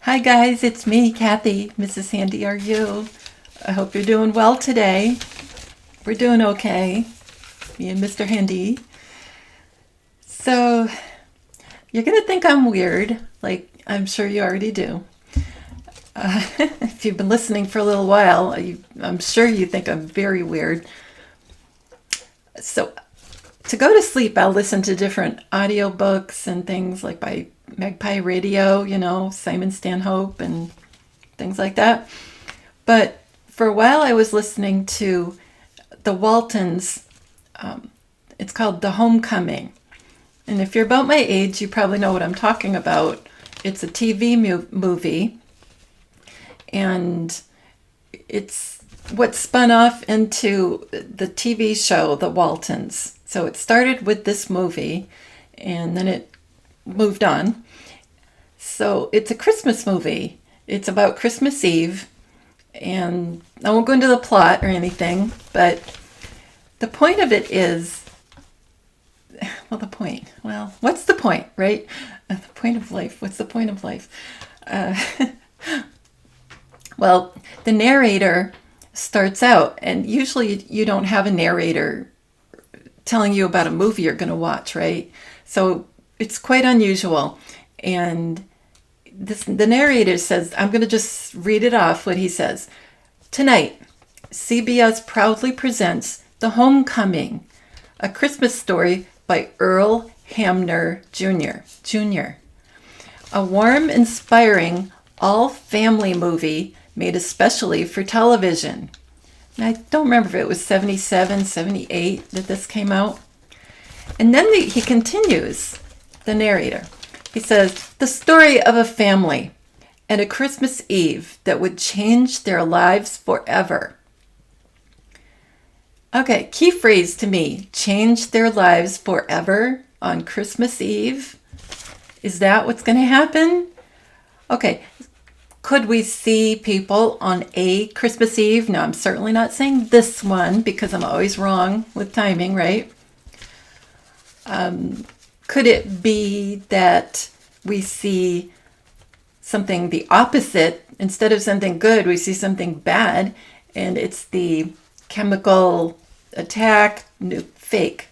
Hi guys, it's me, Kathy. Mrs. Handy, are you? I hope you're doing well today. We're doing okay, me and Mr. Handy. So, you're going to think I'm weird, like I'm sure you already do. If you've been listening for a little while, I'm sure you think I'm very weird. So, to go to sleep, I'll listen to different audiobooks and things like by Magpie Radio, Simon Stanhope and things like that. But for a while I was listening to the Waltons. It's called The Homecoming. And if you're about my age, you probably know what I'm talking about. It's a TV movie. And it's what spun off into the TV show, The Waltons. So it started with this movie, and then it moved on. So it's a Christmas movie. It's about Christmas Eve, and I won't go into the plot or anything, but the point of it is, what's the point, right? The point of life. What's the point of life? Well, the narrator starts out, and usually you don't have a narrator telling you about a movie you're going to watch, right? So it's quite unusual. And the narrator says, I'm going to just read it off what he says. Tonight, CBS proudly presents The Homecoming, a Christmas story by Earl Hamner Jr. A warm, inspiring, all-family movie made especially for television. And I don't remember if it was 77, 78 that this came out. And then he continues, the narrator. He says, the story of a family and a Christmas Eve that would change their lives forever. Okay, key phrase to me, change their lives forever on Christmas Eve. Is that what's going to happen? Okay, could we see people on a Christmas Eve? No, I'm certainly not saying this one because I'm always wrong with timing, right? Could it be that we see something the opposite? Instead of something good, we see something bad, and it's the chemical attack, fake,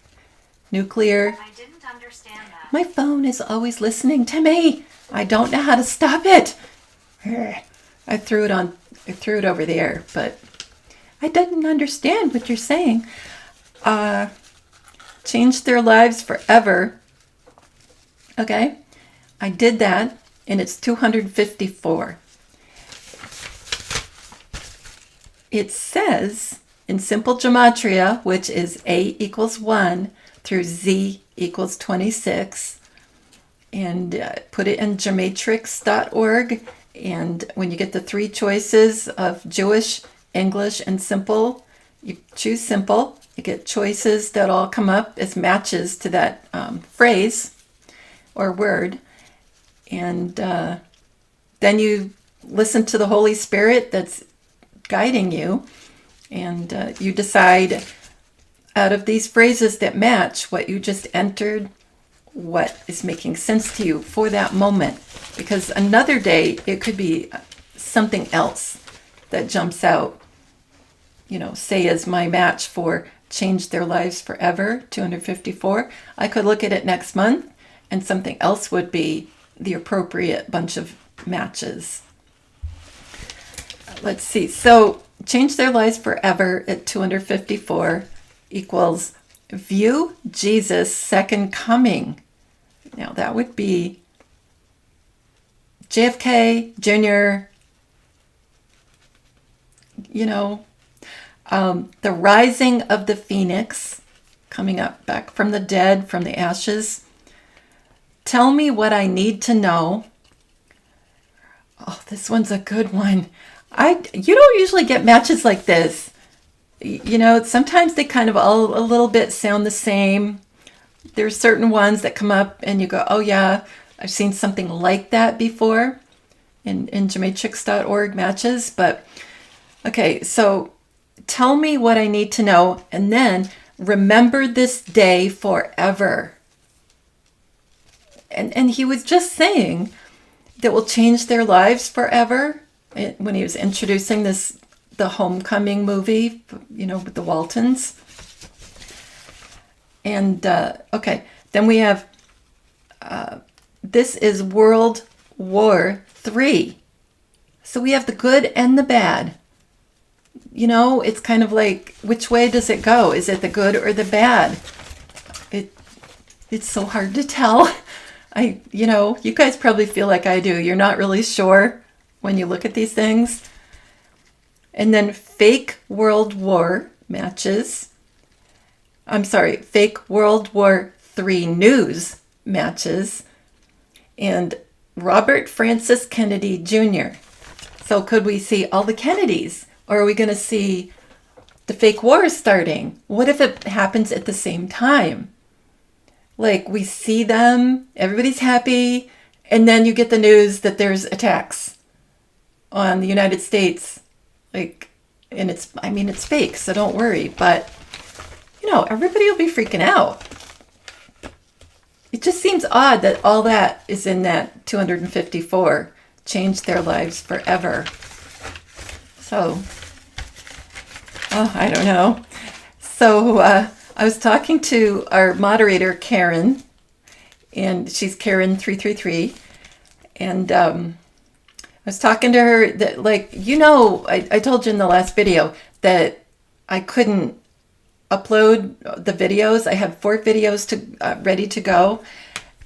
nuclear. I didn't understand that. My phone is always listening to me. I don't know how to stop it. I threw it over there, but I didn't understand what you're saying. Change their lives forever. Okay, I did that, and it's 254. It says in simple gematria, which is A equals 1 through Z equals 26, and put it in gematrix.org. And when you get the three choices of Jewish, English, and simple, you choose simple. You get choices that all come up as matches to that phrase or word. And then you listen to the Holy Spirit that's guiding you. And you decide out of these phrases that match what you just entered, what is making sense to you for that moment. Because another day, it could be something else that jumps out, say as my match for change their lives forever, 254. I could look at it next month, and something else would be the appropriate bunch of matches. Let's see. So change their lives forever at 254 equals view Jesus' second coming. Now that would be JFK Jr., the rising of the phoenix, coming up back from the dead, from the ashes. Tell me what I need to know. Oh, this one's a good one. You don't usually get matches like this. Sometimes they kind of all a little bit sound the same. There's certain ones that come up and you go, oh yeah, I've seen something like that before in gematrix.org matches. But okay, so tell me what I need to know, and then remember this day forever. And he was just saying that will change their lives forever. When he was introducing the Homecoming movie, you know, with the Waltons. And, okay, then we have, this is World War III. So we have the good and the bad. You know, it's kind of like, which way does it go? Is it the good or the bad? It's so hard to tell. You know, you guys probably feel like I do. You're not really sure when you look at these things. And then fake World War matches. I'm sorry, fake World War III news matches. And Robert Francis Kennedy Jr. So could we see all the Kennedys? Or are we going to see the fake war starting? What if it happens at the same time? Like, we see them, everybody's happy, and then you get the news that there's attacks on the United States. Like, and it's fake, so don't worry. But, you know, everybody will be freaking out. It just seems odd that all that is in that 254 changed their lives forever. So, I don't know. So, I was talking to our moderator, Karen, and she's Karen333, and I was talking to her that, like, you know, I told you in the last video that I couldn't upload the videos. I have 4 videos ready to go.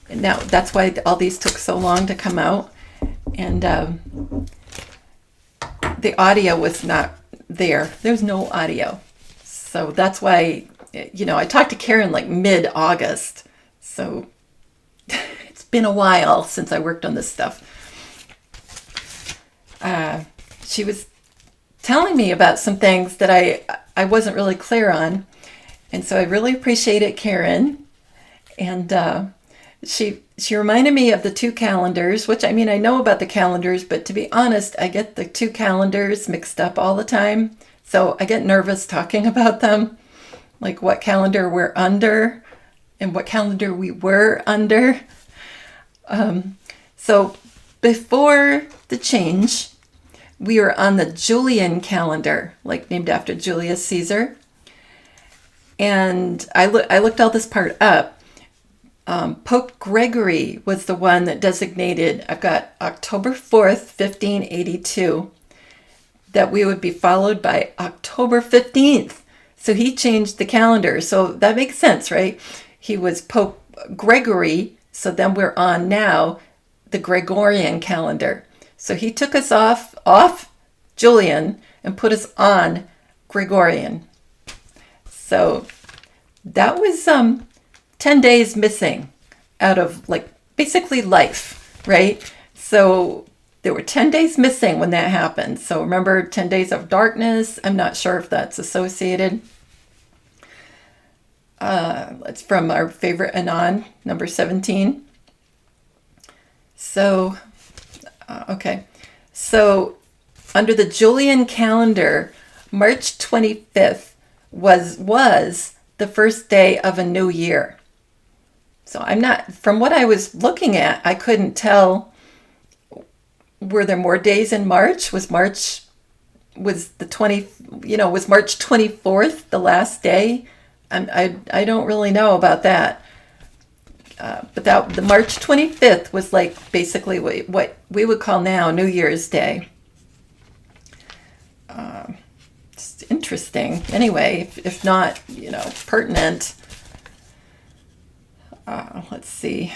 And now that's why all these took so long to come out. And the audio was not there. There's no audio. So that's why, you know, I talked to Karen like mid-August. So it's been a while since I worked on this stuff. She was telling me about some things that I wasn't really clear on. And so I really appreciate it, Karen. And she reminded me of the 2 calendars, which, I mean, I know about the calendars, but to be honest, I get the 2 calendars mixed up all the time. So I get nervous talking about them, like what calendar we're under and what calendar we were under. So before the change, we were on the Julian calendar, like named after Julius Caesar. And I looked all this part up. Pope Gregory was the one that designated, I've got October 4th, 1582, that we would be followed by October 15th. So he changed the calendar. So that makes sense, right? He was Pope Gregory. So then we're on now the Gregorian calendar. So he took us off Julian and put us on Gregorian. So that was 10 days missing out of, like, basically life, right? So there were 10 days missing when that happened. So remember 10 days of darkness? I'm not sure if that's associated. It's from our favorite Anon, number 17. So, okay. So under the Julian calendar, March 25th was the first day of a new year. So I'm not, from what I was looking at, I couldn't tell, were there more days in March? Was March 24th the last day? I don't really know about that. But the March 25th was like basically what we would call now New Year's Day. It's interesting. Anyway, if not, you know, pertinent. Let's see.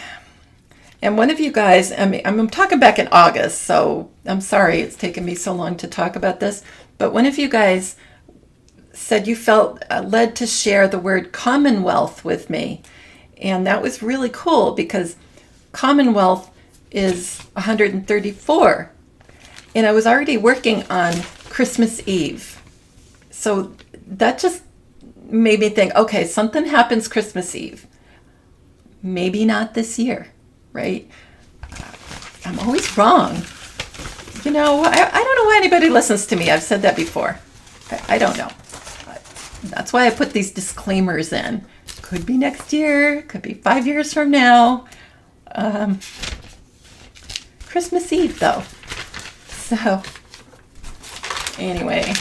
And one of you guys, I mean, I'm talking back in August, so I'm sorry it's taken me so long to talk about this, but one of you guys said you felt led to share the word Commonwealth with me. And that was really cool because Commonwealth is 134. And I was already working on Christmas Eve. So that just made me think, okay, something happens Christmas Eve. Maybe not this year, right? I'm always wrong. You know, I don't know why anybody listens to me. I've said that before. I don't know. That's why I put these disclaimers in. Could be next year, could be 5 years from now. Christmas Eve, though. So, anyway.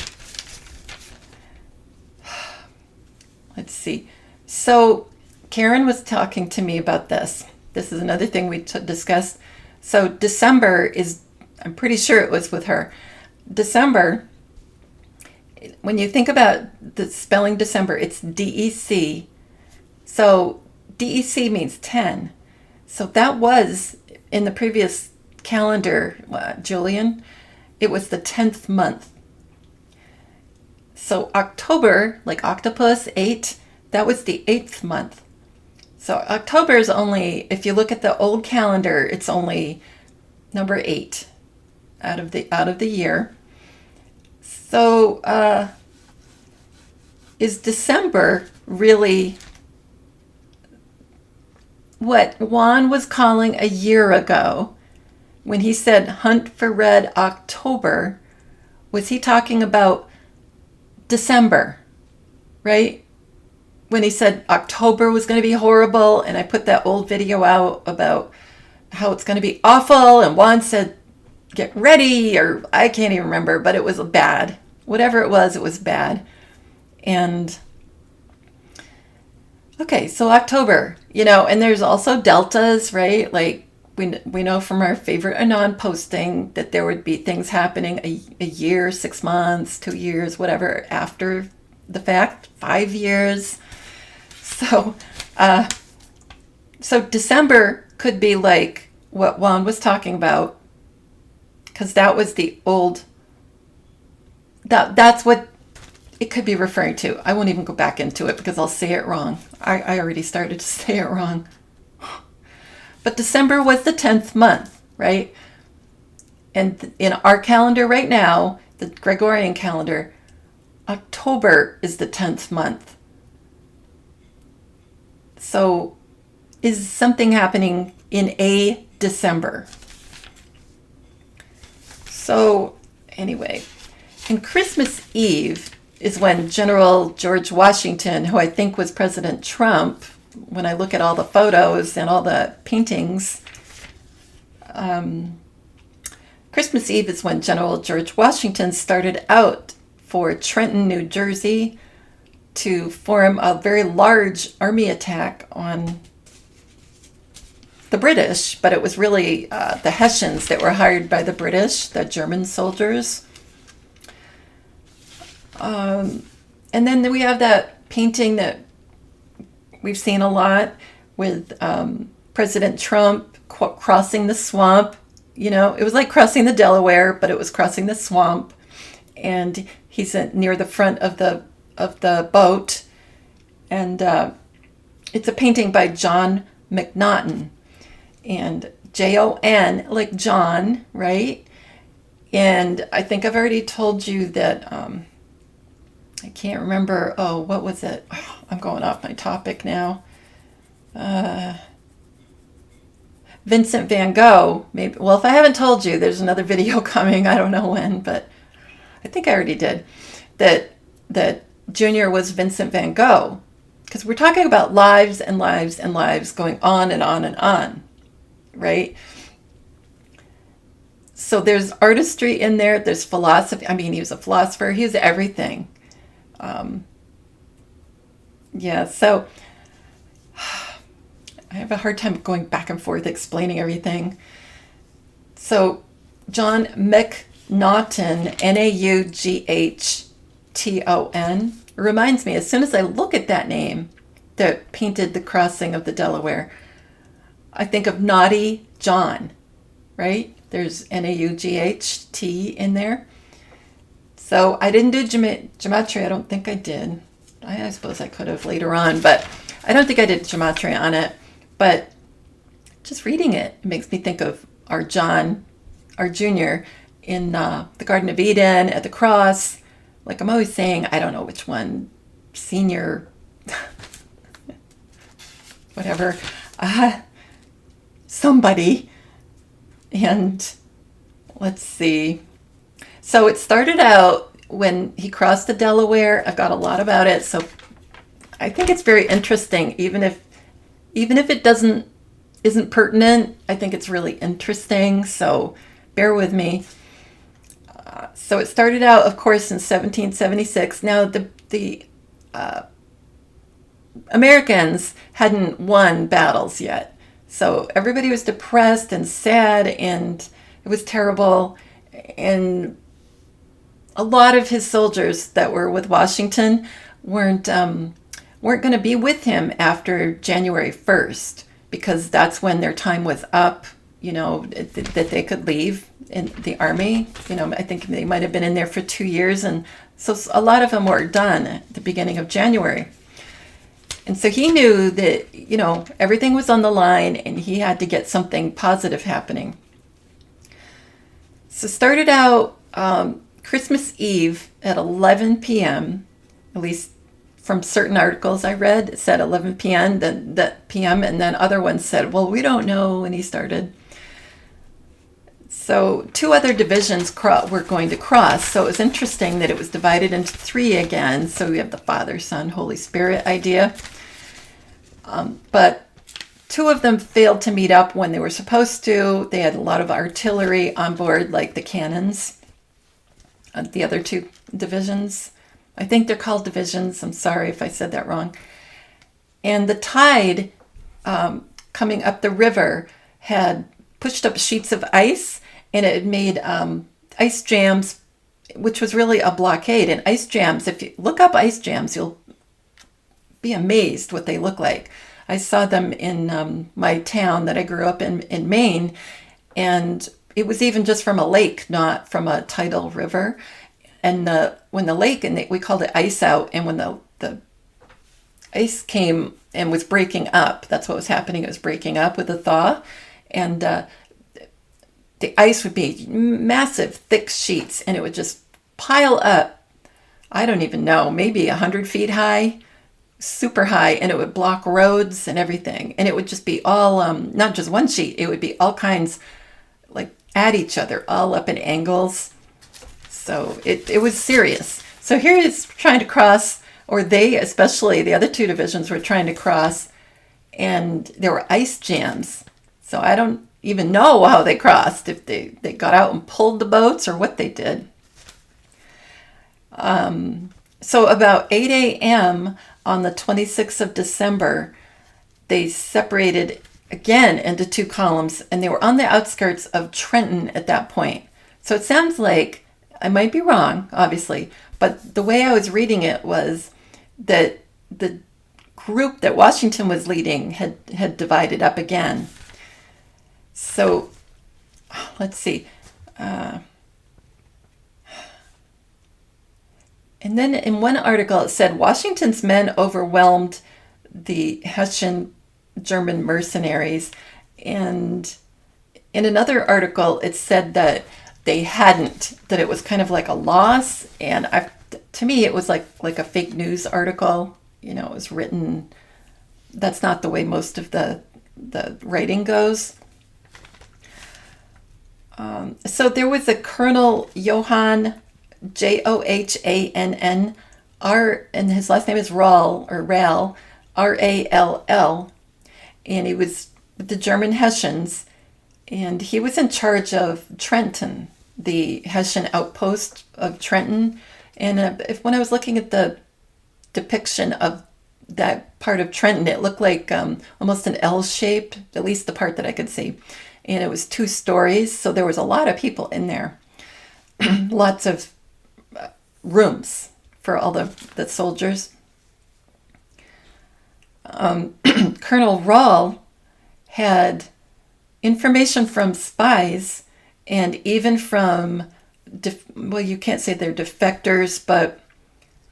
Let's see. So, Karen was talking to me about this. This is another thing we discussed. So, December is, I'm pretty sure it was with her. December, when you think about the spelling December, it's DEC. So, DEC means 10. So, that was in the previous calendar, Julian, it was the 10th month. So October, like octopus, 8, that was the 8th month. So October is only, if you look at the old calendar, it's only number 8 out of the year. So is December really what Juan was calling a year ago when he said hunt for red October? Was he talking about December, right? When he said October was going to be horrible, and I put that old video out about how it's going to be awful, and Juan said, get ready, or I can't even remember, but it was bad. Whatever it was bad. And, okay, so October, and there's also deltas, right? Like, we know from our favorite Anon posting that there would be things happening a year, 6 months, 2 years, whatever, after the fact, 5 years. So, so December could be like what Juan was talking about, because that was the old, that's what it could be referring to. I won't even go back into it because I'll say it wrong. I already started to say it wrong. But December was the 10th month, right? And in our calendar right now, the Gregorian calendar, October is the 10th month. So is something happening in a December? So anyway, and Christmas Eve is when General George Washington, who I think was President Trump, when I look at all the photos and all the paintings, Christmas Eve is when General George Washington started out for Trenton, New Jersey, to form a very large army attack on the British, but it was really the Hessians that were hired by the British, the German soldiers. And then we have that painting that we've seen a lot with President Trump crossing the swamp. It was like crossing the Delaware, but it was crossing the swamp. And he's near the front of the boat. And it's a painting by John McNaughton. And Jon, like John, right? And I think I've already told you that, I can't remember, what was it? Oh, I'm going off my topic now. Vincent van Gogh, maybe. Well, if I haven't told you, there's another video coming. I don't know when, but I think I already did. That Junior was Vincent van Gogh. Because we're talking about lives and lives and lives going on and on and on, right? So there's artistry in there. There's philosophy. I mean, he was a philosopher. He was everything. Yeah, so I have a hard time going back and forth explaining everything. So John McNaughton, Naughton, reminds me, as soon as I look at that name that painted the crossing of the Delaware, I think of Naughty John, right? There's Naught in there. So I didn't do gematria. I don't think I did. I suppose I could have later on, but I don't think I did gematria on it. But just reading it makes me think of our John, our junior, in the Garden of Eden at the cross. Like I'm always saying, I don't know which one, senior, whatever, somebody. And let's see. So it started out when he crossed the Delaware. I've got a lot about it, so I think it's very interesting, even if it doesn't isn't pertinent. I think it's really interesting, so bear with me. So it started out, of course, in 1776. Now, the Americans hadn't won battles yet. So everybody was depressed and sad, and it was terrible. And a lot of his soldiers that were with Washington weren't going to be with him after January 1st, because that's when their time was up, that they could leave in the army. I think they might have been in there for 2 years, and so a lot of them were done at the beginning of January. And so he knew that, everything was on the line, and he had to get something positive happening. So started out Christmas Eve at 11 p.m., at least from certain articles I read, it said 11 p.m., that p.m., and then other ones said, well, we don't know when he started. So 2 other divisions were going to cross. So it was interesting that it was divided into 3 again. So we have the Father, Son, Holy Spirit idea. But 2 of them failed to meet up when they were supposed to. They had a lot of artillery on board, like the cannons. The other 2 divisions, I think they're called divisions. I'm sorry if I said that wrong. And the tide coming up the river had pushed up sheets of ice, and it had made ice jams, which was really a blockade. And ice jams, if you look up ice jams, you'll be amazed what they look like. I saw them in my town that I grew up in Maine, and it was even just from a lake, not from a tidal river. And when the lake, and we called it ice out, and when the ice came and was breaking up, that's what was happening. It was breaking up with the thaw, and the ice would be massive, thick sheets, and it would just pile up. I don't even know, maybe 100 feet high, super high, and it would block roads and everything. And it would just be all, not just one sheet, it would be all kinds, like at each other, all up in angles. So it was serious. So here it's trying to cross, or they, especially the other 2 divisions, were trying to cross, and there were ice jams. So I don't even know how they crossed, if they got out and pulled the boats or what they did. So about 8 a.m. on the 26th of December, they separated again into 2 columns, and they were on the outskirts of Trenton at that point. So it sounds like, I might be wrong, obviously, but the way I was reading it was that the group that Washington was leading had divided up again. So let's see. And then in one article it said Washington's men overwhelmed the Hessian German mercenaries. And in another article it said that they hadn't, that it was kind of like a loss. And to me it was like a fake news article. It was written, that's not the way most of the writing goes. So there was a Colonel Johann, Johann, and his last name is Rall, or Rall, Rall, and he was with the German Hessians, and he was in charge of Trenton, the Hessian outpost of Trenton. And when I was looking at the depiction of that part of Trenton, it looked like almost an L shape, at least the part that I could see. And it was 2 stories, so there was a lot of people in there. Lots of rooms for all the soldiers. Colonel Rall had information from spies, and even from, well, you can't say they're defectors, but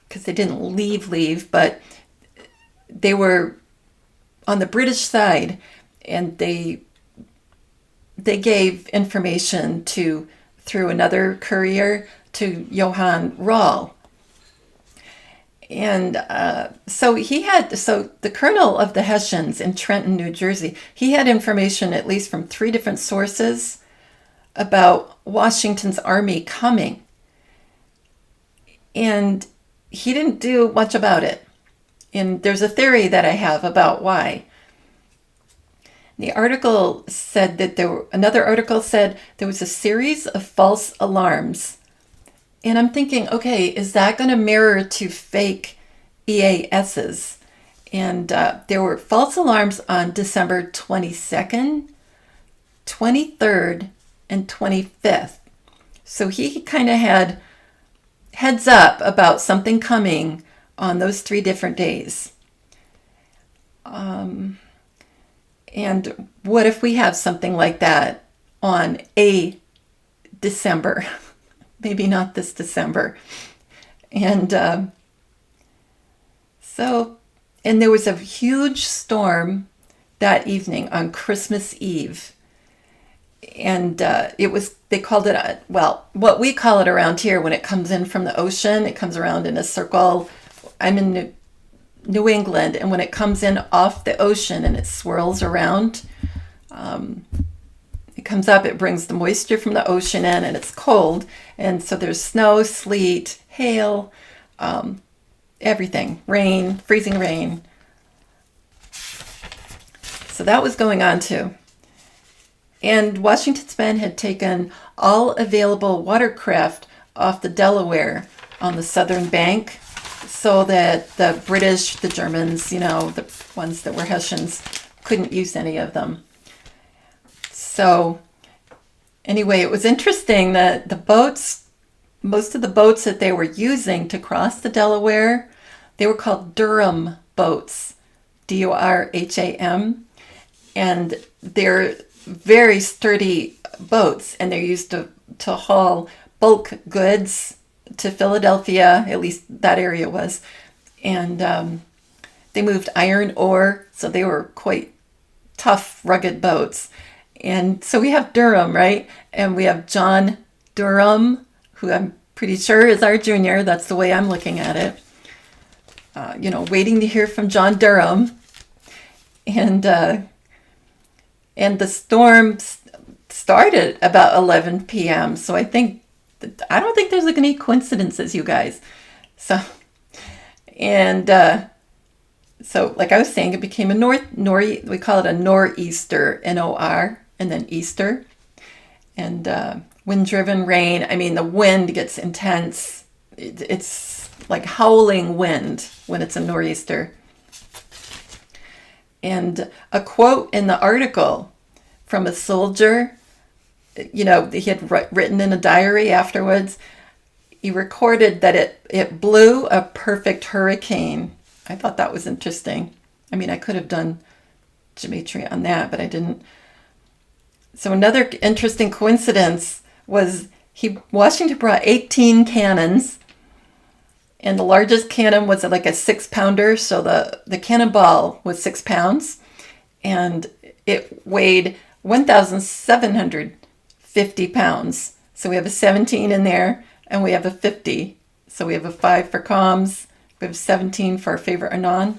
because they didn't leave, but they were on the British side, and they gave information through another courier to Johann Rall. And so the colonel of the Hessians in Trenton, New Jersey, he had information at least from 3 different sources about Washington's army coming. And he didn't do much about it. And there's a theory that I have about why. The article said that another article said there was a series of false alarms. And I'm thinking, okay, is that going to mirror to fake EASs? And there were false alarms on December 22nd, 23rd, and 25th. So he kind of had heads up about something coming on those 3 different days. And what if we have something like that on a December? Maybe not this December. And and there was a huge storm that evening on Christmas Eve. And they called it, what we call it around here when it comes in from the ocean, it comes around in a circle. I'm in New England, and when it comes in off the ocean and it swirls around, it comes up, it brings the moisture from the ocean in, and it's cold. And so there's snow, sleet, hail, everything, rain, freezing rain. So that was going on too. And Washington's men had taken all available watercraft off the Delaware on the southern bank so that the British, the Germans, the ones that were Hessians, couldn't use any of them. So anyway, it was interesting that most of the boats that they were using to cross the Delaware, they were called Durham boats, Durham. And they're very sturdy boats, and they're used to haul bulk goods to Philadelphia, at least that area was. And they moved iron ore, so they were quite tough, rugged boats. And so we have Durham, right? And we have John Durham, who I'm pretty sure is our junior. That's the way I'm looking at it. Waiting to hear from John Durham. And the storm started about 11 p.m. So I don't think there's any coincidences, you guys. So like I was saying, it became we call it a nor'easter, N-O-R, and then Easter. And wind-driven rain. I mean, the wind gets intense. It's like howling wind when it's a nor'easter. And a quote in the article from a soldier, he had written in a diary afterwards, he recorded that it blew a perfect hurricane. I thought that was interesting. I mean, I could have done gematria on that, but I didn't. So another interesting coincidence was Washington brought 18 cannons, and the largest cannon was like a 6-pounder. So the cannonball was 6 pounds, and it weighed 1,750 pounds. So we have a 17 in there, and we have a 50. So we have a 5 for comms. We have 17 for our favorite Anon.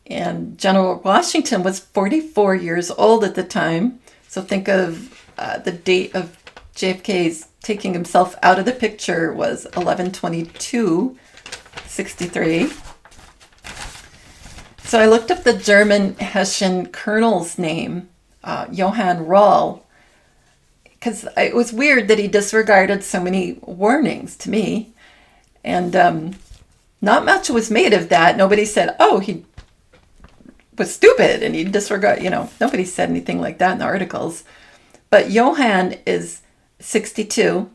And General Washington was 44 years old at the time. So think of the date of JFK's taking himself out of the picture was 11/22/63. So I looked up the German Hessian colonel's name, Johann Rall, because it was weird that he disregarded so many warnings to me. And not much was made of that. Nobody said, oh, he was stupid and he disregarded, nobody said anything like that in the articles. But Johann is 62,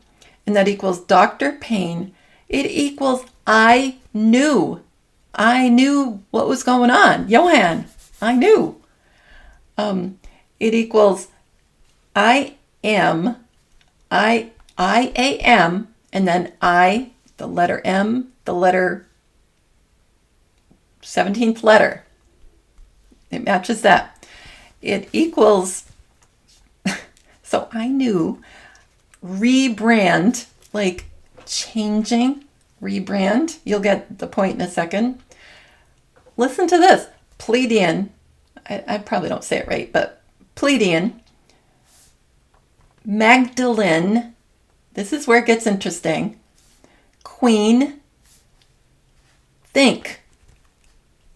and that equals Dr. Payne. It equals I knew what was going on. Johann, I knew. It equals I am, and then I, the letter M, the letter 17th letter. It matches that. It equals, so I knew, rebrand, like changing, rebrand. You'll get the point in a second. Listen to this. Pledian. I probably don't say it right, but pledian. Magdalene. This is where it gets interesting. Queen. Think.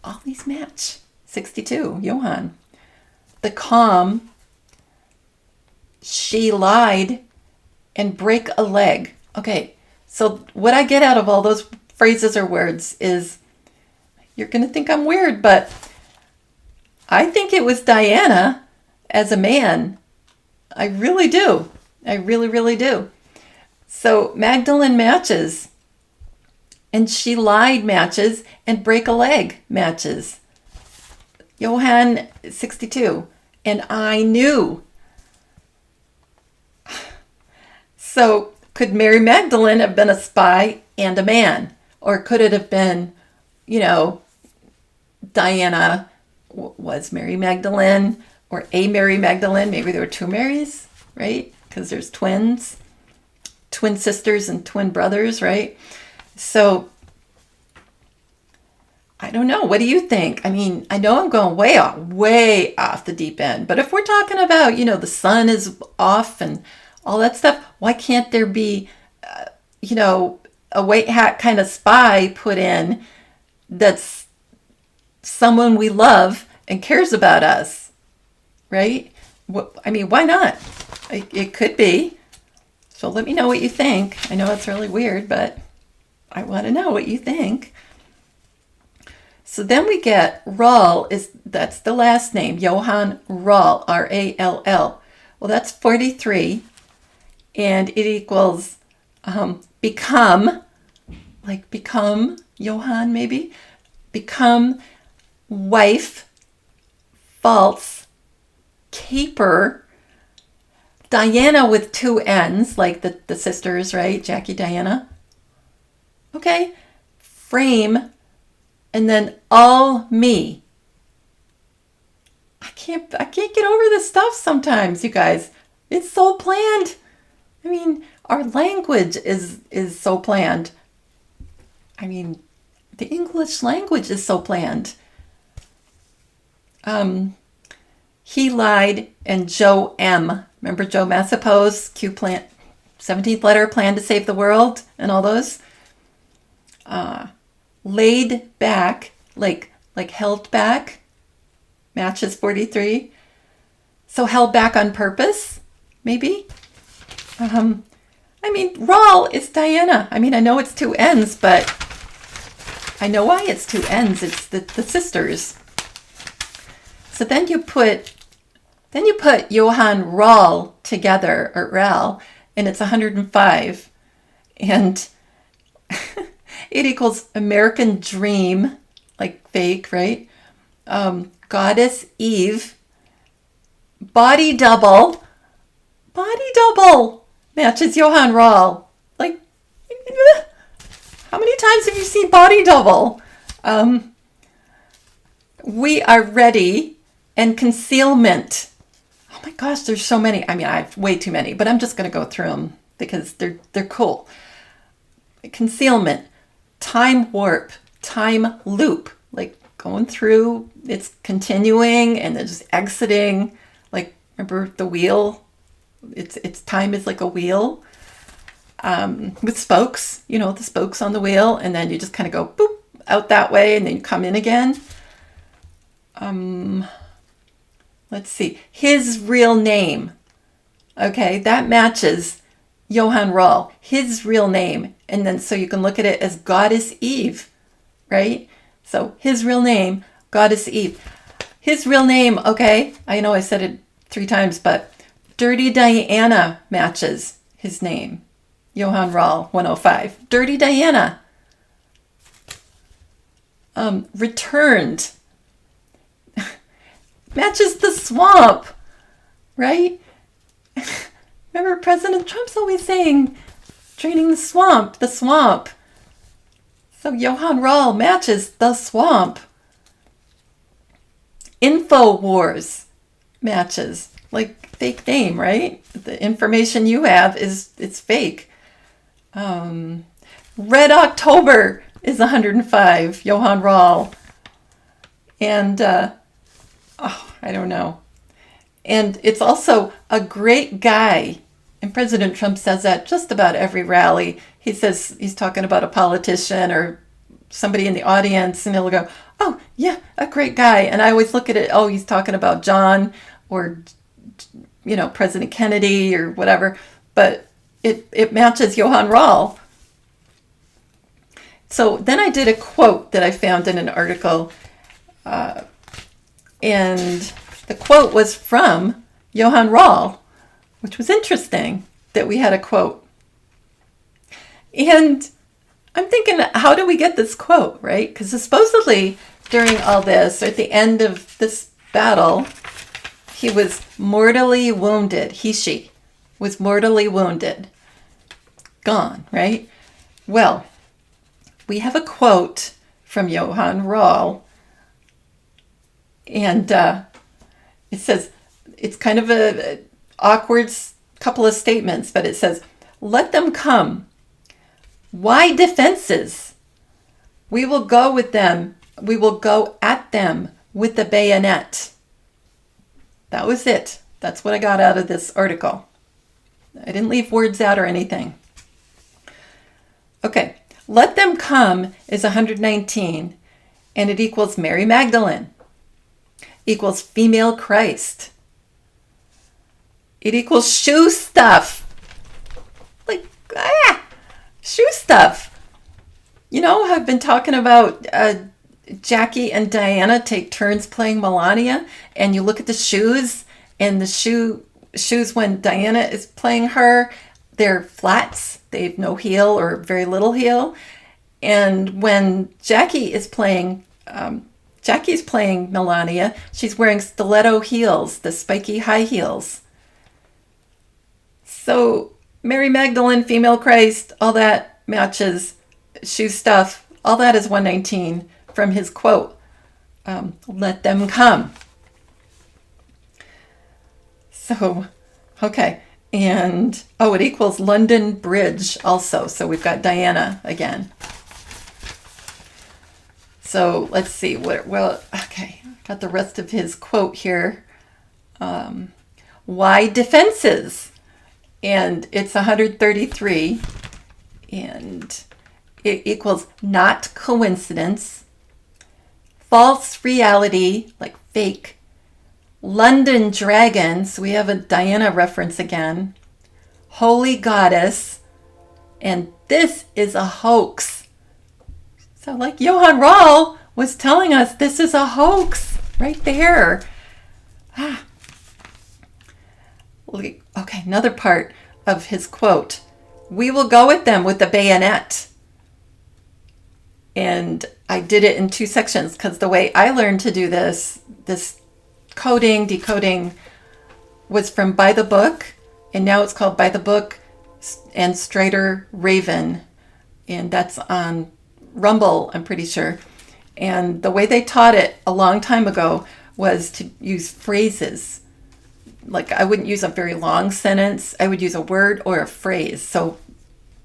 All these match. 62. Johann. the calm, she lied, and break a leg. Okay, so what I get out of all those phrases or words is, you're going to think I'm weird, but I think it was Diana as a man. I really do. I really, really do. So Magdalene matches, and she lied matches, and break a leg matches. Johann 62, and I knew. So could Mary Magdalene have been a spy and a man? Or could it have been, Diana was Mary Magdalene, or a Mary Magdalene? Maybe there were two Marys, right? Because there's twin sisters and twin brothers, right? So I don't know. What do you think? I mean, I know I'm going way off the deep end, but if we're talking about, the sun is off and all that stuff, why can't there be, a white hat kind of spy put in that's someone we love and cares about us, right? I mean, why not? It could be. So let me know what you think. I know it's really weird, but I want to know what you think. So then we get Rall, that's the last name, Johann Rall, R-A-L-L. Well, that's 43, and it equals become, like become, Johann maybe, become, wife, false, caper, Diana with two N's, like the sisters, right? Jackie, Diana. Okay, frame, and then all me. I can't get over this stuff sometimes, you guys. It's so planned. I mean, our language is so planned. I mean, the English language is so planned. He lied, and Joe M. Remember Joe Massapos, Q plant, 17th letter, plan to save the world, and all those? Laid back, like held back, matches 43. So held back on purpose, maybe? I mean, Rall is Diana. I mean, I know it's two N's, but I know why it's two N's. It's the sisters. So then you put Johann Rall together, or Rall, and it's 105. And it equals American Dream, like fake, right? Goddess Eve, body double matches Johann Rall. Like, how many times have you seen body double? We are ready, and concealment. Oh my gosh, there's so many. I mean, I have way too many, but I'm just going to go through them because they're cool. Concealment, time warp, time loop, like going through, it's continuing and then just exiting. Like, remember the wheel? It's time is like a wheel with spokes, the spokes on the wheel, and then you just kind of go boop out that way, and then you come in again. Let's see, his real name. Okay, that matches Johann Rall, his real name. And then so you can look at it as Goddess Eve, right? So his real name, Goddess Eve. His real name, okay, I know I said it 3 times, but Dirty Diana matches his name. Johann Rall, 105. Dirty Diana. Returned. Matches the swamp, right? Remember President Trump's always saying, draining the swamp. So Johann Rall matches the swamp. Infowars matches, like fake name, right? The information you have it's fake. Red October is 105, Johann Rall. And, I don't know. And it's also a great guy. And President Trump says that just about every rally. He says he's talking about a politician or somebody in the audience and it'll go, oh, yeah, a great guy. And I always look at it, oh, he's talking about John or, President Kennedy or whatever. But it matches Johann Rall. So then I did a quote that I found in an article. And the quote was from Johann Rall, which was interesting that we had a quote. And I'm thinking, how do we get this quote, right? Because supposedly during all this, or at the end of this battle, he was mortally wounded. She was mortally wounded. Gone, right? Well, we have a quote from Johann Rall, and it says, it's kind of a awkward couple of statements, but it says, let them come. Why defenses? We will go with them. We will go at them with the bayonet. That was it. That's what I got out of this article. I didn't leave words out or anything. Okay, let them come is 119, and it equals Mary Magdalene, equals female Christ. It equals shoe stuff. Shoe stuff. I've been talking about Jackie and Diana take turns playing Melania, and you look at the shoes, and the shoes when Diana is playing her, they're flats. They have no heel or very little heel. And when Jackie's playing Melania, she's wearing stiletto heels, the spiky high heels. So Mary Magdalene, female Christ, all that matches shoe stuff. All that is 119 from his quote, let them come. So, okay. And, it equals London Bridge also. So we've got Diana again. So let's see. Okay. Got the rest of his quote here. Why defenses? And it's 133. And it equals not coincidence. False reality, like fake. London dragons, we have a Diana reference again. Holy goddess, and this is a hoax. So like Johann Rall was telling us, this is a hoax right there. Okay, another part of his quote. We will go at them with the bayonet. And I did it in two sections because the way I learned to do this decoding was from By the Book, and now it's called By the Book and Strider Raven, and that's on Rumble, I'm pretty sure. And the way they taught it a long time ago was to use phrases. Like I wouldn't use a very long sentence, I would use a word or a phrase. So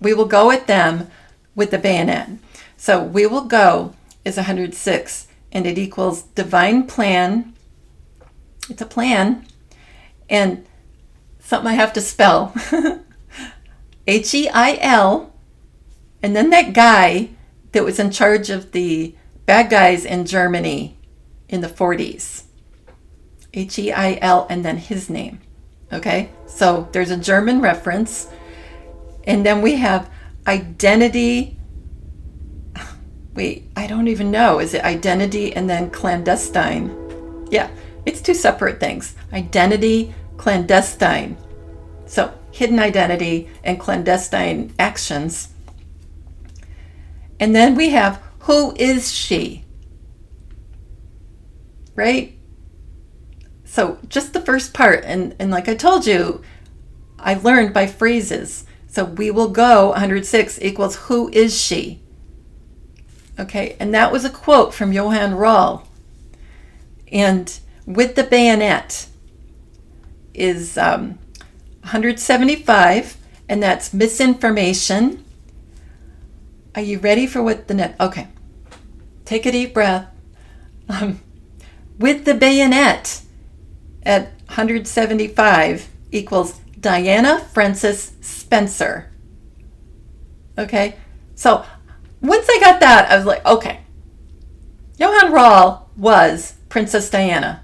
we will go at them with the bayonet. So we will go is 106, and it equals divine plan. It's a plan, and something I have to spell. Heil, and then that guy that was in charge of the bad guys in Germany in the 40s. Heil, and then his name. Okay, so there's a German reference, and then we have identity. Wait, I don't even know. Is it identity and then clandestine? Yeah. It's two separate things. Identity, clandestine. So hidden identity and clandestine actions. And then we have, who is she? Right? So just the first part. And like I told you, I learned by phrases. So we will go, 106 equals, who is she? Okay, and that was a quote from Johann Rall. And with the bayonet is 175, and that's misinformation. Are you ready for what the next? Okay, take a deep breath. With the bayonet at 175 equals Diana Frances Spencer. Okay, so once I got that, I was like, okay, Johann Rahl was Princess Diana,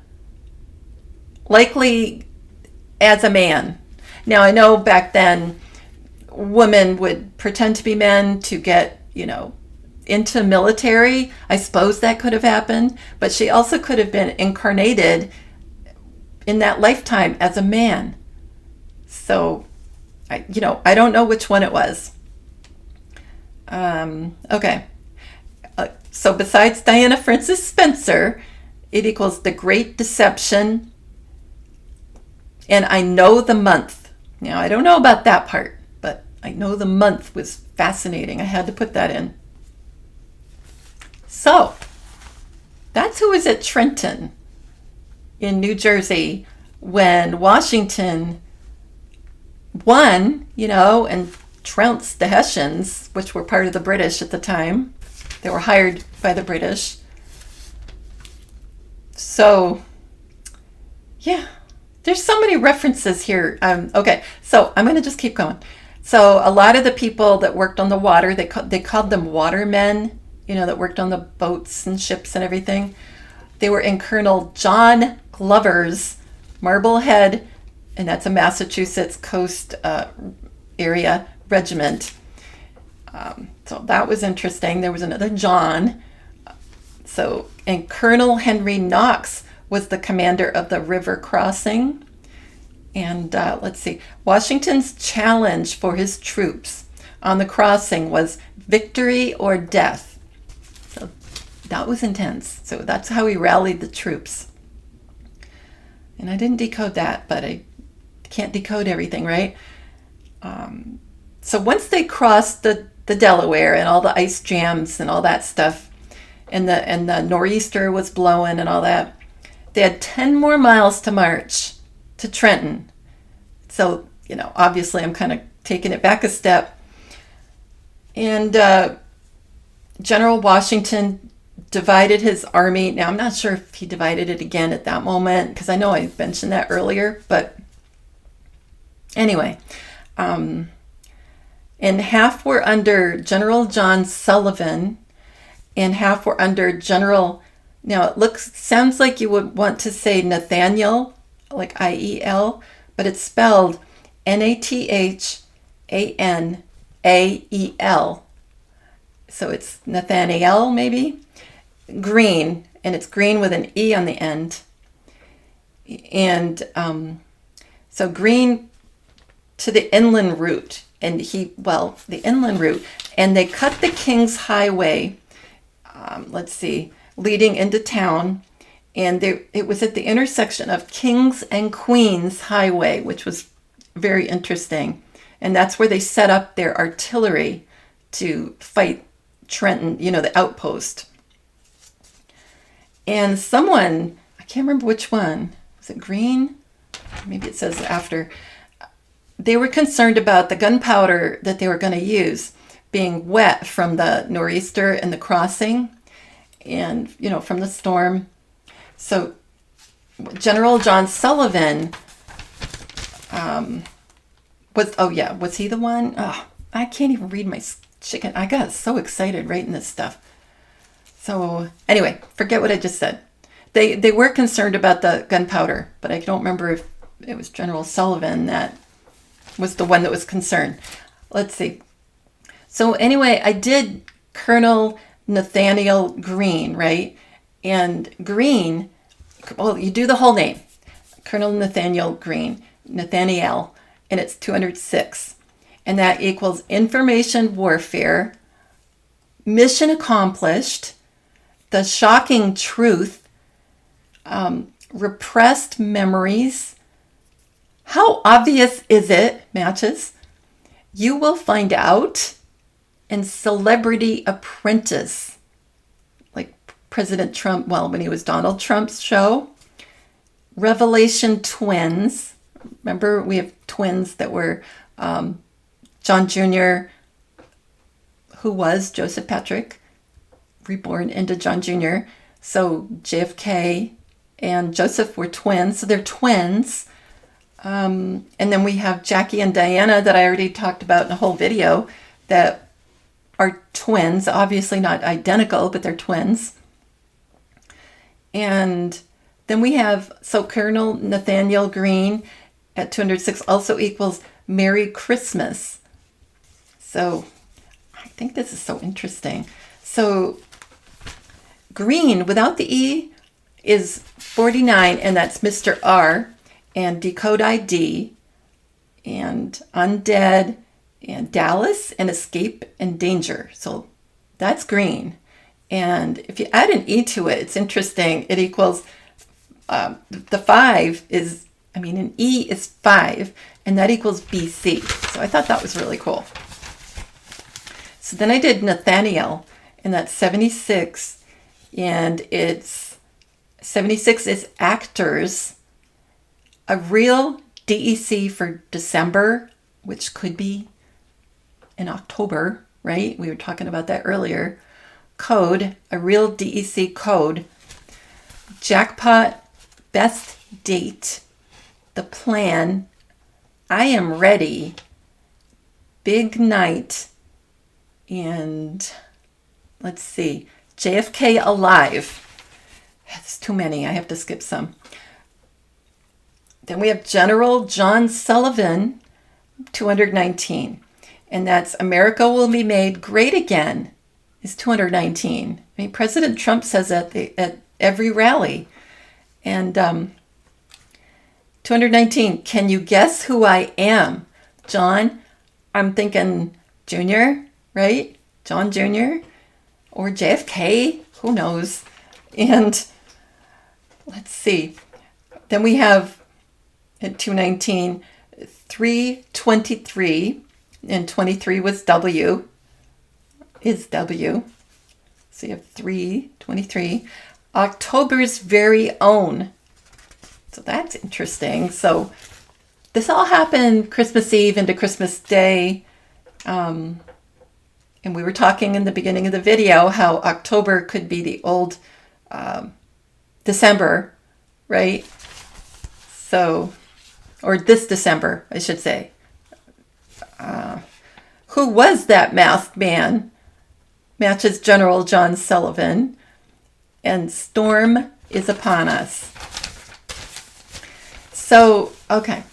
likely as a man. Now, I know back then women would pretend to be men to get, into military. I suppose that could have happened, but she also could have been incarnated in that lifetime as a man. So, I don't know which one it was. Okay. So besides Diana Frances Spencer, it equals The Great Deception. And I know the month. Now, I don't know about that part, but I know the month was fascinating. I had to put that in. So, that's who was at Trenton in New Jersey when Washington won, and trounced the Hessians, which were part of the British at the time. They were hired by the British. So, yeah, there's so many references here. Okay, so I'm going to just keep going. So a lot of the people that worked on the water, they called them watermen, that worked on the boats and ships and everything. They were in Colonel John Glover's Marblehead, and that's a Massachusetts coast area regiment. So that was interesting. There was another John. And Colonel Henry Knox was the commander of the river crossing. And let's see, Washington's challenge for his troops on the crossing was victory or death. So that was intense. So that's how he rallied the troops. And I didn't decode that, but I can't decode everything, right? So once they crossed the Delaware and all the ice jams and all that stuff, and the nor'easter was blowing and all that, they had 10 more miles to march to Trenton. So, obviously I'm kind of taking it back a step. And General Washington divided his army. Now, I'm not sure if he divided it again at that moment, because I know I mentioned that earlier, but anyway, and half were under General John Sullivan, and half were under General, now it sounds like you would want to say Nathaniel, like I-E-L, but it's spelled NathanAel. So it's Nathaniel, maybe? Green, and it's green with an E on the end. And so Green to the inland route, and the inland route, and they cut the King's Highway, leading into town, and it was at the intersection of King's and Queen's Highway, which was very interesting. And that's where they set up their artillery to fight Trenton, the outpost. And someone, I can't remember which one, was it Green? Maybe it says after. They were concerned about the gunpowder that they were going to use being wet from the nor'easter and the crossing and, from the storm. So General John Sullivan was he the one? Oh, I can't even read my chicken. I got so excited writing this stuff. So anyway, forget what I just said. They were concerned about the gunpowder, but I don't remember if it was General Sullivan that was the one that was concerned. Let's see. So anyway, I did Colonel Nathaniel Green, right? And Green, well, you do the whole name. Colonel Nathaniel Green, Nathaniel, and it's 206. And that equals information warfare, mission accomplished, the shocking truth, repressed memories. How obvious is it? Matches. You will find out. And Celebrity Apprentice, like President Trump, when he was Donald Trump's show. Revelation Twins. Remember, we have twins that were John Jr., who was Joseph Patrick, reborn into John Jr. So JFK and Joseph were twins, so they're twins. And then we have Jackie and Diana that I already talked about in a whole video that are twins, obviously not identical, but they're twins. And then we have, so Colonel Nathaniel Green at 206 also equals Merry Christmas. So I think this is so interesting. So Green without the E is 49, and that's Mr. R, and Decode ID, and Undead, and Dallas, and Escape and Danger. So that's Green. And if you add an E to it, it's interesting. It equals, the 5 is, an E is 5, and that equals BC. So I thought that was really cool. So then I did Nathaniel, and that's 76, and it's 76 is actors, a real DEC for December, which could be in October, right? We were talking about that earlier. Code, a real DEC code. Jackpot, best date, the plan, I am ready, big night, and let's see, JFK alive. That's too many. I have to skip some. Then we have General John Sullivan, 219. And that's America Will Be Made Great Again is 219. President Trump says that at every rally. And 219, can you guess who I am? John, I'm thinking Jr., right? John Jr. or JFK, who knows? And let's see. Then we have at 219, 323, and 23 was W, is W. So you have 323. October's very own. So that's interesting. So this all happened Christmas Eve into Christmas Day. And we were talking in the beginning of the video how October could be the old December, right? So, or this December, I should say. Who was that masked man? Matches General John Sullivan. And storm is upon us. So, okay.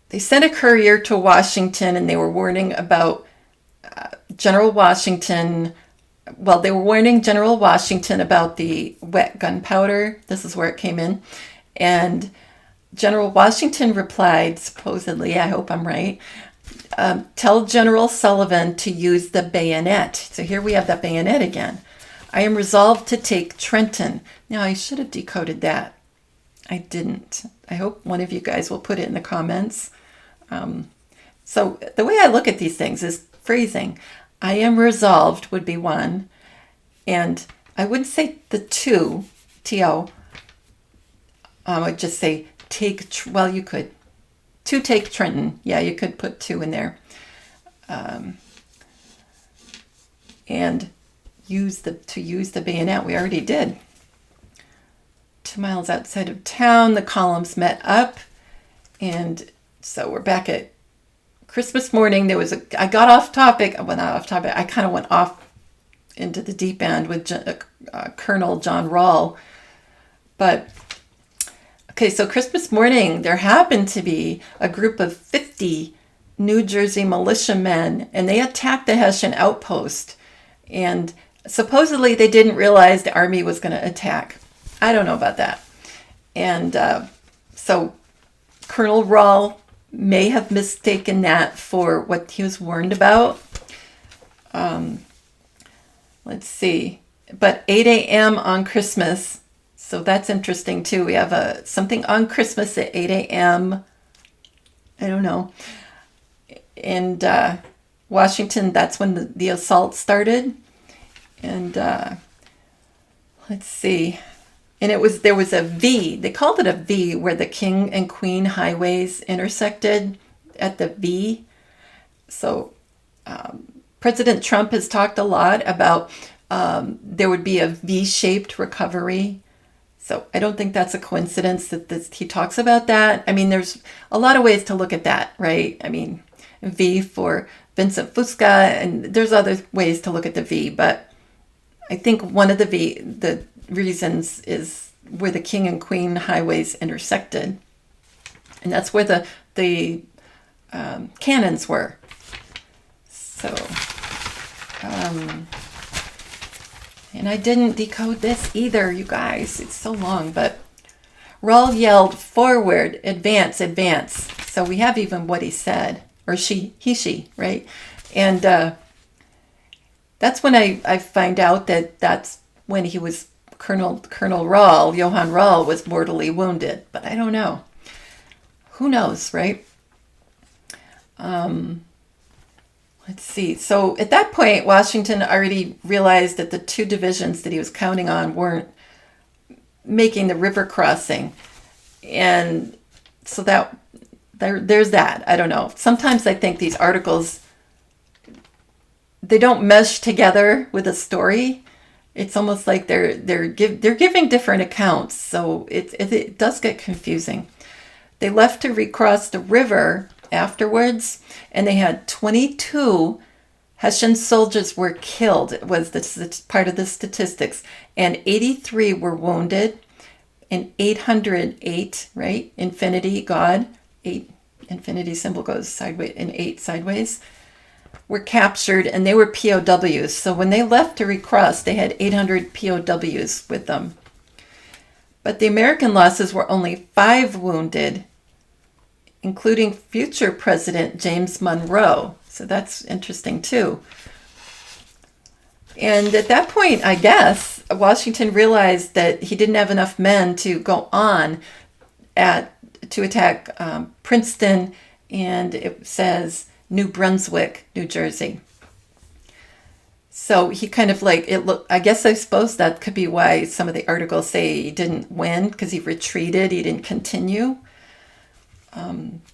They sent a courier to Washington, and they were warning about General Washington. Well, they were warning General Washington about the wet gunpowder. This is where it came in. And General Washington replied, supposedly, I hope I'm right, tell General Sullivan to use the bayonet. So here we have that bayonet again. I am resolved to take Trenton. Now, I should have decoded that. I didn't. I hope one of you guys will put it in the comments. So the way I look at these things is phrasing. I am resolved would be one. And I wouldn't say the two, T-O. I would just say take, well, you could. To take Trenton. Yeah, you could put 2 in there. And use the bayonet. We already did. 2 miles outside of town, the columns met up. And so we're back at Christmas morning. I got off topic. Well, not off topic. I kind of went off into the deep end with Colonel John Rawl. But okay, so Christmas morning, there happened to be a group of 50 New Jersey militiamen, and they attacked the Hessian outpost. And supposedly they didn't realize the army was going to attack. I don't know about that. And so Colonel Rawl may have mistaken that for what he was warned about. Let's see. But 8 a.m. on Christmas. So that's interesting too. We have something on Christmas at 8 a.m. I don't know. And Washington, that's when the assault started. And let's see. And there was a V. They called it a V where the King and Queen highways intersected at the V. So President Trump has talked a lot about there would be a V-shaped recovery. So I don't think that's a coincidence that he talks about that. There's a lot of ways to look at that, right? V for Vincent Fusca, and there's other ways to look at the V, but I think one of the reasons is where the king and queen highways intersected, and that's where the cannons were. So, and I didn't decode this either, you guys. It's so long, but Rawl yelled, "Forward, advance, advance." So we have even what he said, or she, right? And that's when I find out that that's when he was Colonel Rawl, Johann Rawl, was mortally wounded. But I don't know. Who knows, right? Let's see. So at that point, Washington already realized that the two divisions that he was counting on weren't making the river crossing. And so there's that. I don't know. Sometimes I think these articles, they don't mesh together with a story. It's almost like they're giving different accounts. So it does get confusing. They left to recross the river afterwards, and they had 22 Hessian soldiers were killed. It was part of the statistics, and 83 were wounded, and 808, right? Infinity, God, 8, infinity symbol goes sideways, and 8 sideways, were captured, and they were POWs. So when they left to recross, they had 800 POWs with them. But the American losses were only 5 wounded, including future President James Monroe. So that's interesting too. And at that point, I guess, Washington realized that he didn't have enough men to go on to attack Princeton, and it says New Brunswick, New Jersey. So he kind of I guess I suppose that could be why some of the articles say he didn't win, because he retreated, he didn't continue.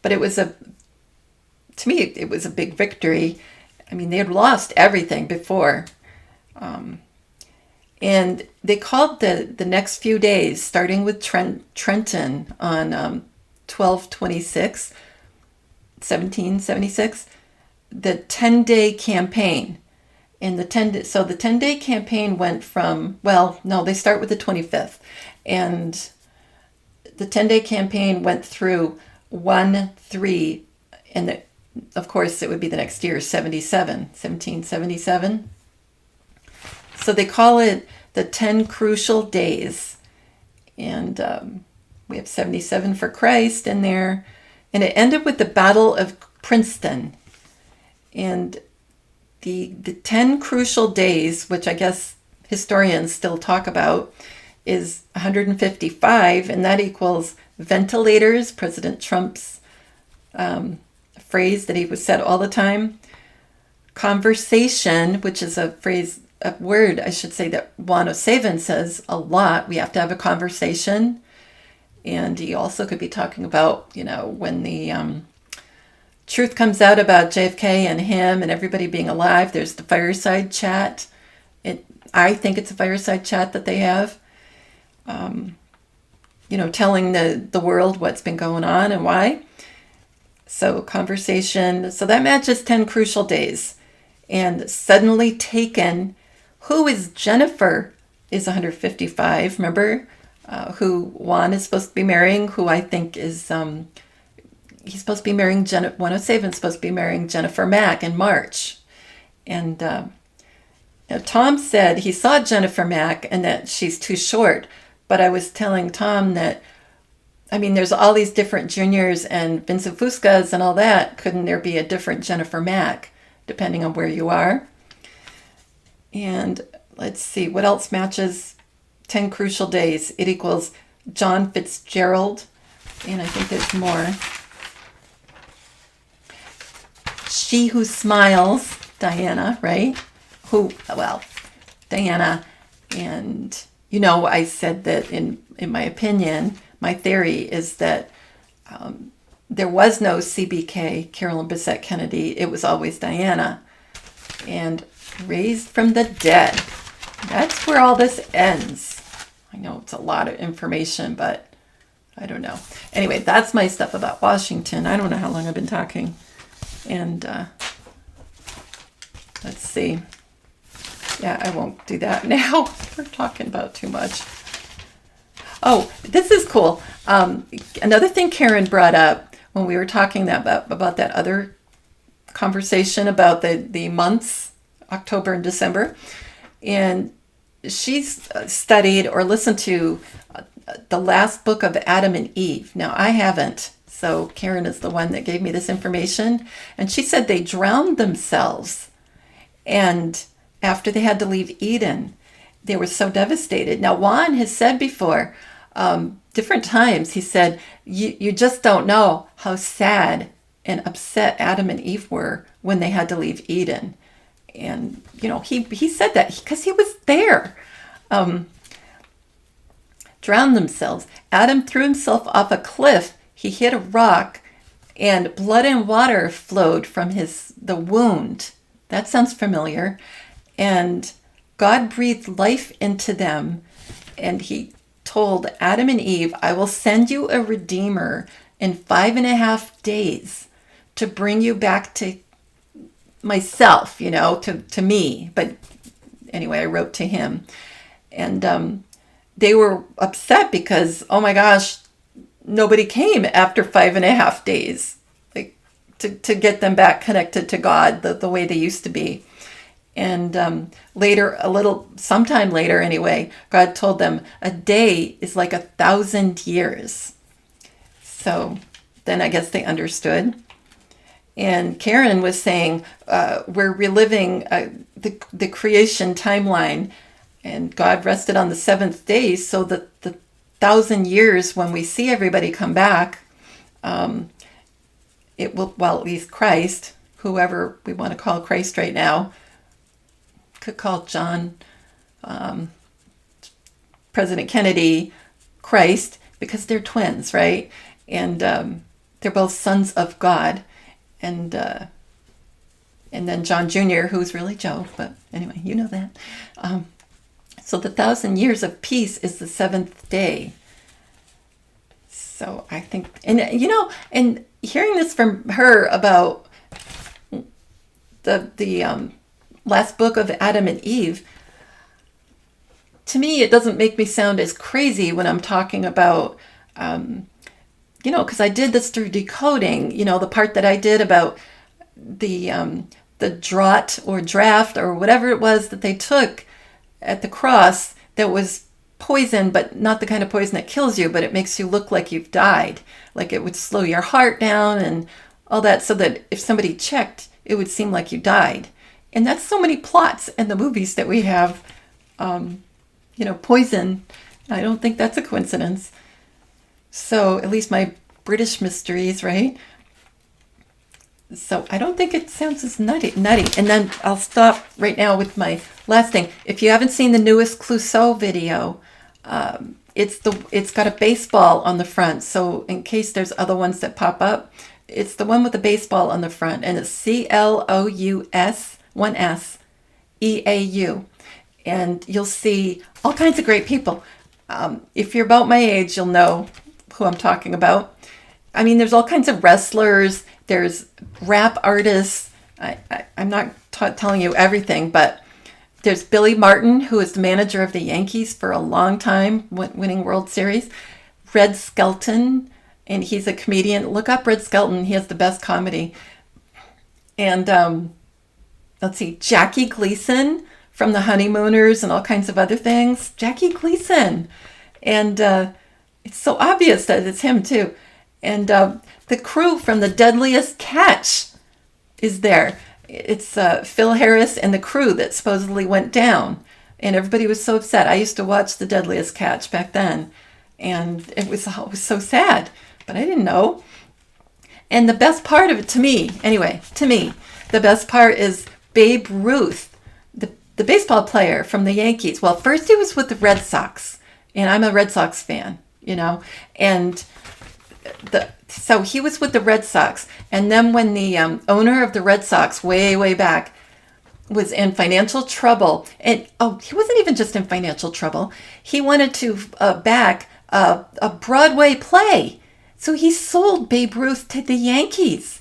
But to me, it was a big victory. I mean, they had lost everything before. And they called the next few days, starting with Trenton on 12/26, 1776, the 10-day campaign. And the 10-day campaign went from, they start with the 25th. And the 10-day campaign went through 1/3, and of course it would be the next year, 1777. So they call it the 10 crucial days, and we have 77 for Christ in there, and it ended with the Battle of Princeton. And the 10 crucial days, which I guess historians still talk about, is 155, and that equals ventilators, President Trump's phrase that he was said all the time. Conversation, which is a word, I should say, that JUAN SAVIN says a lot. We have to have a conversation. And he also could be talking about, when the truth comes out about JFK and him and everybody being alive, there's the fireside chat. I think it's a fireside chat that they have. Telling the world what's been going on and why. So conversation. So that matches 10 crucial days. And suddenly taken. Who is Jennifer is 155. Remember who Juan is supposed to be marrying, who I think is, he's supposed to be marrying, JUAN SAVIN's supposed to be marrying Jennifer Mack in March. And Tom said he saw Jennifer Mack and that she's too short. But I was telling Tom that, there's all these different juniors and Vincent Fuscas and all that. Couldn't there be a different Jennifer Mack, depending on where you are? And let's see, what else matches 10 crucial days? It equals John Fitzgerald. And I think there's more. She Who Smiles, Diana, right? Diana. And I said that in my opinion, my theory is that there was no CBK, Carolyn Bessette Kennedy. It was always Diana. And raised from the dead. That's where all this ends. I know it's a lot of information, but I don't know. Anyway, that's my stuff about Washington. I don't know how long I've been talking. And see. Yeah, I won't do that now. We're talking about too much. Oh, this is cool. Another thing Karen brought up when we were talking about that other conversation about the months, October and December. And she's studied or listened to the last book of Adam and Eve. Now, I haven't. So Karen is the one that gave me this information. And she said they drowned themselves. And after they had to leave Eden, they were so devastated. Now, Juan has said before, different times, he said, you just don't know how sad and upset Adam and Eve were when they had to leave Eden. And, he said that because he was there. Drowned themselves. Adam threw himself off a cliff. He hit a rock, and blood and water flowed from the wound. That sounds familiar. And God breathed life into them, and he told Adam and Eve, I will send you a redeemer in 5.5 days to bring you back to myself, to me. But anyway, I wrote to him. And they were upset because, oh my gosh, nobody came after 5.5 days, like to get them back connected to God the way they used to be. And sometime later anyway, God told them a day is like 1,000 years. So then I guess they understood. And Karen was saying, we're reliving the creation timeline, and God rested on the seventh day, so that the 1,000 years when we see everybody come back, it will, well, at least Christ, whoever we want to call Christ right now, could call John, President Kennedy, Christ, because they're twins, right? And they're both sons of God. And then John Jr., who's really Joe, but anyway, you know that. So the 1,000 years of peace is the seventh day. So I think, and and hearing this from her about the last book of Adam and Eve, to me, it doesn't make me sound as crazy when I'm talking about, because I did this through decoding, the part that I did about the draught or draft or whatever it was that they took at the cross that was poison, but not the kind of poison that kills you, but it makes you look like you've died. Like it would slow your heart down and all that, so that if somebody checked, it would seem like you died. And that's so many plots in the movies that we have, poison. I don't think that's a coincidence. So at least my British mysteries, right? So I don't think it sounds as nutty. And then I'll stop right now with my last thing. If you haven't seen the newest Clouseau video, it's got a baseball on the front. So in case there's other ones that pop up, it's the one with the baseball on the front, and it's CLOUS, 1S, EAU. And you'll see all kinds of great people. If you're about my age, you'll know who I'm talking about. I mean, there's all kinds of wrestlers. There's rap artists. I'm not telling you everything, but there's Billy Martin, who is the manager of the Yankees for a long time, winning World Series. Red Skelton, and he's a comedian. Look up Red Skelton. He has the best comedy. And let's see, Jackie Gleason from The Honeymooners and all kinds of other things. Jackie Gleason. And it's so obvious that it's him, too. And the crew from The Deadliest Catch is there. It's Phil Harris and the crew that supposedly went down. And everybody was so upset. I used to watch The Deadliest Catch back then. And it was so sad. But I didn't know. And the best part of it, to me, the best part is Babe Ruth, the baseball player from the Yankees. Well, first he was with the Red Sox. And I'm a Red Sox fan, And so he was with the Red Sox. And then when the owner of the Red Sox, way, way back, was in financial trouble, and he wasn't even just in financial trouble. He wanted to back a Broadway play. So he sold Babe Ruth to the Yankees.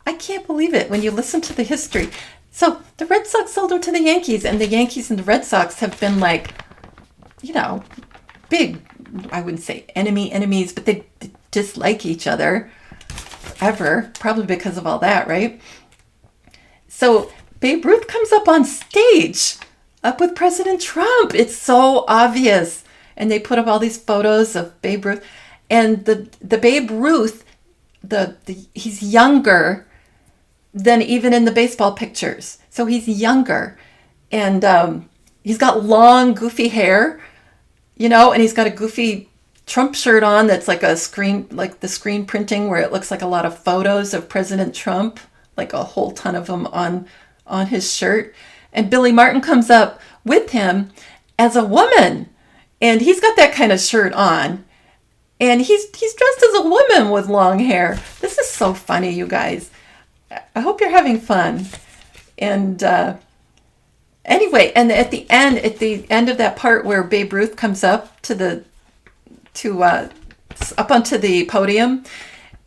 I can't believe it when you listen to the history. So the Red Sox sold him to the Yankees, and the Yankees and the Red Sox have been like, you know, big, I wouldn't say enemies, but they dislike each other forever, probably because of all that, right? So Babe Ruth comes up on stage, up with President Trump. It's so obvious. And they put up all these photos of Babe Ruth. And the Babe Ruth, he's younger than even in the baseball pictures. So he's younger. And he's got long, goofy hair, you know, and he's got a goofy Trump shirt on that's like a screen, like the screen printing where it looks like a lot of photos of President Trump, like a whole ton of them on his shirt. And Billy Martin comes up with him as a woman, and he's got that kind of shirt on, and he's dressed as a woman with long hair. This is so funny, you guys. I hope you're having fun. And anyway, and at the end of that part where Babe Ruth comes up up onto the podium,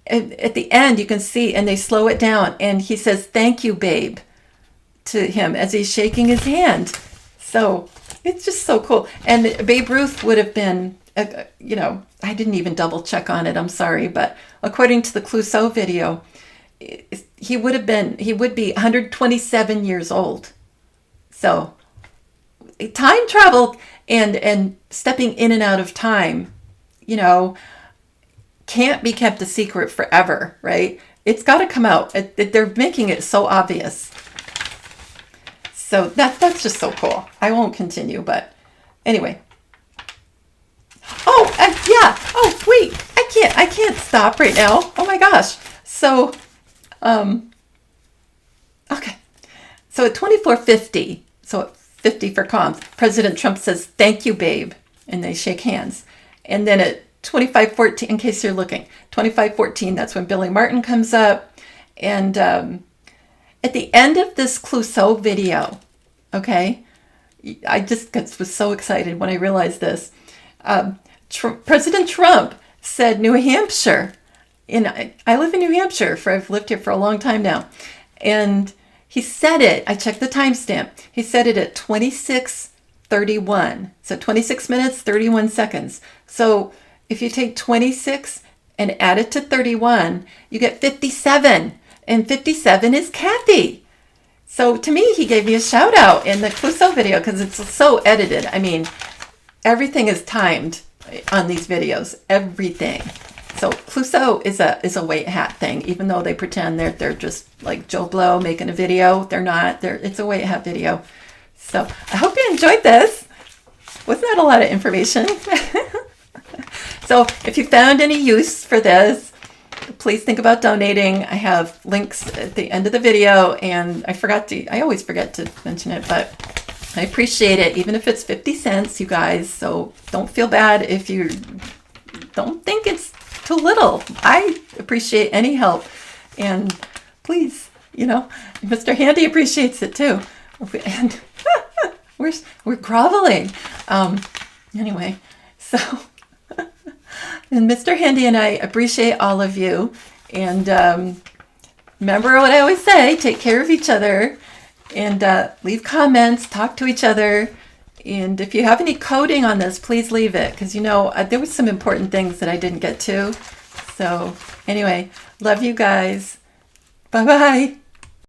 and at the end you can see, and they slow it down, and he says, "Thank you, Babe," to him as he's shaking his hand. So it's just so cool. And Babe Ruth would have been, you know, I didn't even double check on it, I'm sorry, but according to the Clouseau video, he would be 127 years old. So time travel and stepping in and out of time, you know, can't be kept a secret forever, right? It's got to come out. They're making it so obvious. So that's just so cool. I won't continue, but anyway. Oh, yeah. Oh, wait. I can't stop right now. Oh my gosh. So, okay. So at 24:50, so at 50 for comms, President Trump says, "Thank you, Babe," and they shake hands. And then at 25:14, in case you're looking, 25:14, that's when Billy Martin comes up. And at the end of this Clouseau video, okay, I just was so excited when I realized this. President Trump said New Hampshire. I live in New Hampshire. I've lived here for a long time now. And he said it, I checked the timestamp. He said it at 26:31. So 26 minutes, 31 seconds. So if you take 26 and add it to 31, you get 57. And 57 is Kathy. So to me, he gave me a shout out in the Clouseau video because it's so edited. I mean, everything is timed on these videos. Everything. So Clouseau is a white hat thing, even though they pretend they're just like Joe Blow making a video. They're not. It's a white hat video. So I hope you enjoyed this. Wasn't that a lot of information? So if you found any use for this, please think about donating. I have links at the end of the video, and I always forget to mention it, but I appreciate it, even if it's 50 cents, you guys. So don't feel bad if you don't think it's too little. I appreciate any help. And please, you know, Mr. Handy appreciates it too. And we're groveling. Anyway, so... And Mr. Handy and I appreciate all of you. And remember what I always say, take care of each other, and leave comments, talk to each other. And if you have any coding on this, please leave it, because, you know, there was some important things that I didn't get to. So anyway, love you guys. Bye-bye.